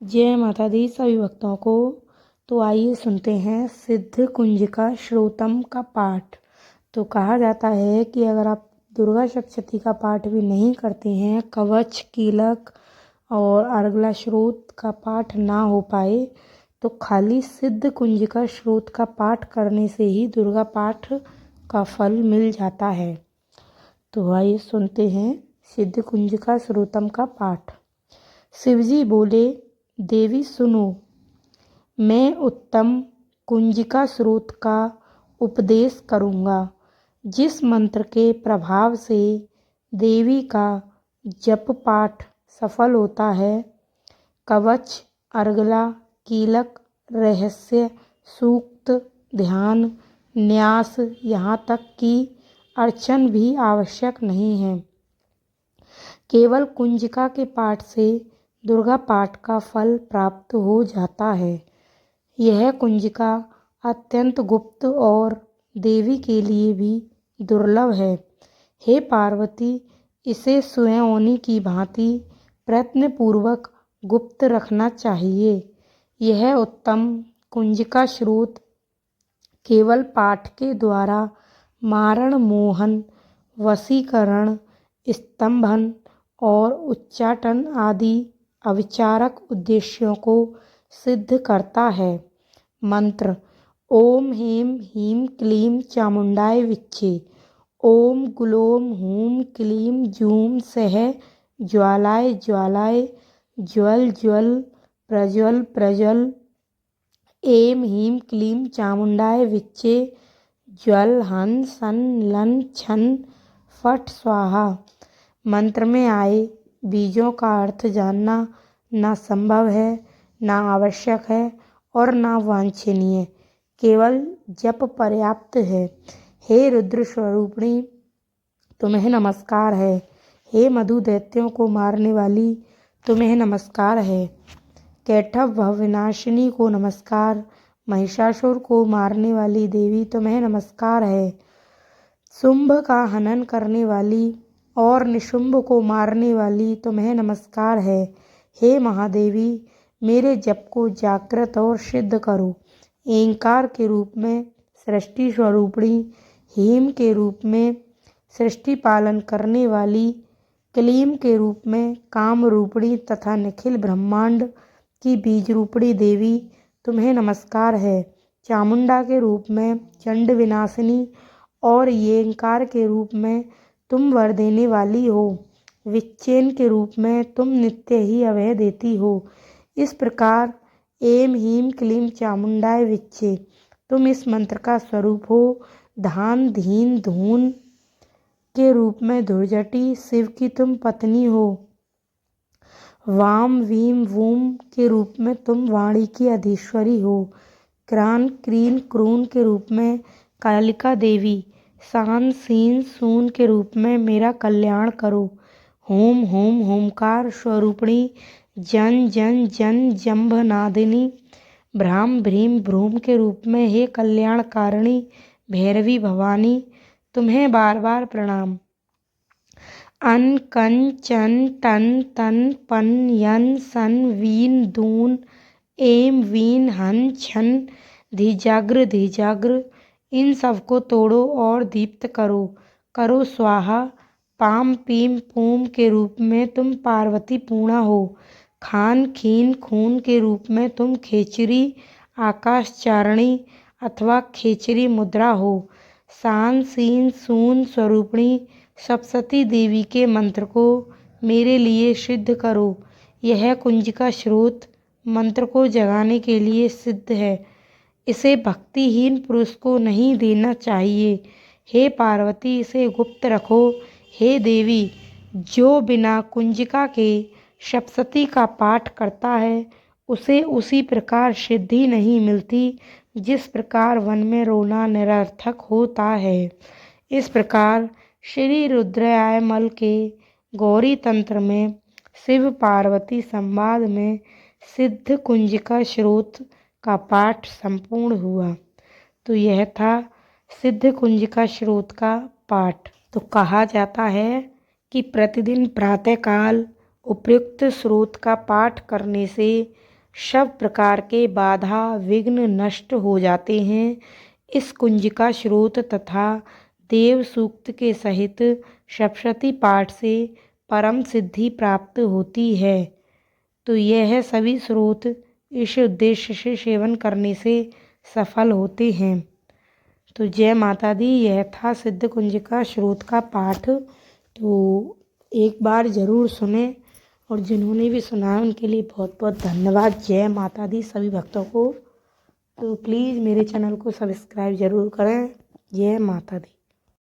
जय माता दी सभी भक्तों को। तो आइए सुनते हैं सिद्ध कुंजिका श्रोतम का पाठ। तो कहा जाता है कि अगर आप दुर्गा सप्तशती का पाठ भी नहीं करते हैं, कवच, कीलक और अर्गला श्रोत का पाठ ना हो पाए, तो खाली सिद्ध कुंजिका श्रोत का पाठ करने से ही दुर्गा पाठ का फल मिल जाता है। तो आइए सुनते हैं सिद्ध कुंजिका श्रोतम का पाठ। शिवजी बोले, देवी सुनो, मैं उत्तम कुंजिका स्रोत का उपदेश करूँगा, जिस मंत्र के प्रभाव से देवी का जप पाठ सफल होता है। कवच, अर्गला, कीलक, रहस्य, सूक्त, ध्यान, न्यास, यहाँ तक कि अर्चन भी आवश्यक नहीं है। केवल कुंजिका के पाठ से दुर्गा पाठ का फल प्राप्त हो जाता है। यह कुंजिका अत्यंत गुप्त और देवी के लिए भी दुर्लभ है। हे पार्वती, इसे स्वयंयोनि की भांति प्रयत्नपूर्वक गुप्त रखना चाहिए। यह उत्तम कुंजिका स्रोत केवल पाठ के द्वारा मारण, मोहन, वशीकरण, स्तंभन और उच्चाटन आदि अविचारक उद्देश्यों को सिद्ध करता है। मंत्र: ओम ह्रीं ह्रीं क्लीं चामुंडाय विच्चे। ओम ग्लौं हूं क्लीं जूं सः ज्वालाय ज्वालाय ज्वल ज्वल प्रज्वल प्रज्वल। ऐं ह्रीं क्लीं चामुंडाय विच्चे ज्वल हन सन लन छन फट स्वाहा। मंत्र में आए बीजों का अर्थ जानना ना संभव है, ना आवश्यक है और ना वांछनीय, केवल जप पर्याप्त है। हे रुद्र स्वरूपिणी, तुम्हें नमस्कार है। हे मधु दैत्यों को मारने वाली, तुम्हें नमस्कार है। कैटभ भवविनाशिनी को नमस्कार। महिषासुर को मारने वाली देवी, तुम्हें नमस्कार है। शुंभ का हनन करने वाली और निशुंभ को मारने वाली, तुम्हें नमस्कार है। हे महादेवी, मेरे जप को जागृत और सिद्ध करो। ऐंकार के रूप में सृष्टि स्वरूपिणी, ह्रीं के रूप में सृष्टि पालन करने वाली, क्लीं के रूप में काम रूपिणी तथा निखिल ब्रह्मांड की बीज रूपिणी देवी, तुम्हें नमस्कार है। चामुंडा के रूप में चंड विनाशिनी और ऐंकार के रूप में तुम वर देने वाली हो। विच्चेन के रूप में तुम नित्य ही अभय देती हो। इस प्रकार ऐं ह्रीं क्लीं चामुंडाय विच्चे, तुम इस मंत्र का स्वरूप हो। धान धीन धून के रूप में धुर्जटी, शिव की तुम पत्नी हो। वाम वीम वूम के रूप में तुम वाणी की अधीश्वरी हो। क्रान क्रीन क्रून के रूप में कालिका देवी, शान सीन सून के रूप में मेरा कल्याण करो। होम होम होमकार स्वरूपिणी, जन जन जन जंभनादिनी, भ्राम भ्रीम भ्रूम के रूप में हे कल्याणकारिणी भैरवी भवानी, तुम्हें बार बार प्रणाम। अन कन चन टन तन पन यन सन वीन दून ऐं वीन हन छन धीजाग्र, इन सबको तोड़ो और दीप्त करो। करो स्वाहा। पाम पीम पूम के रूप में तुम पार्वती पूर्णा हो। खान खीन खून के रूप में तुम खेचरी आकाशचारिणी अथवा खेचरी मुद्रा हो। शान सीन सून स्वरूपिणी सप्तशती देवी के मंत्र को मेरे लिए सिद्ध करो। यह कुंजिका स्रोत मंत्र को जगाने के लिए सिद्ध है। इसे भक्तिहीन पुरुष को नहीं देना चाहिए। हे पार्वती, इसे गुप्त रखो। हे देवी, जो बिना कुंजिका के सप्तशती का पाठ करता है, उसे उसी प्रकार सिद्धि नहीं मिलती जिस प्रकार वन में रोना निरर्थक होता है। इस प्रकार श्री रुद्रयामल के गौरी तंत्र में शिव पार्वती संवाद में सिद्ध कुंजिका स्रोत का पाठ संपूर्ण हुआ। तो यह था सिद्ध कुंजिका स्रोत का पाठ। तो कहा जाता है कि प्रतिदिन प्रातःकाल उपयुक्त स्रोत का पाठ करने से सब प्रकार के बाधा विघ्न नष्ट हो जाते हैं। इस कुंज का स्रोत तथा देव सूक्त के सहित सप्तशती पाठ से परम सिद्धि प्राप्त होती है। तो यह सभी स्रोत इस उद्देश्य से सेवन करने से सफल होते हैं। तो जय माता दी, यह था सिद्ध कुंज का स्रोत का पाठ। तो एक बार ज़रूर सुने और जिन्होंने भी सुना उनके लिए बहुत बहुत धन्यवाद। जय माता दी सभी भक्तों को। तो प्लीज़ मेरे चैनल को सब्सक्राइब ज़रूर करें। जय माता दी।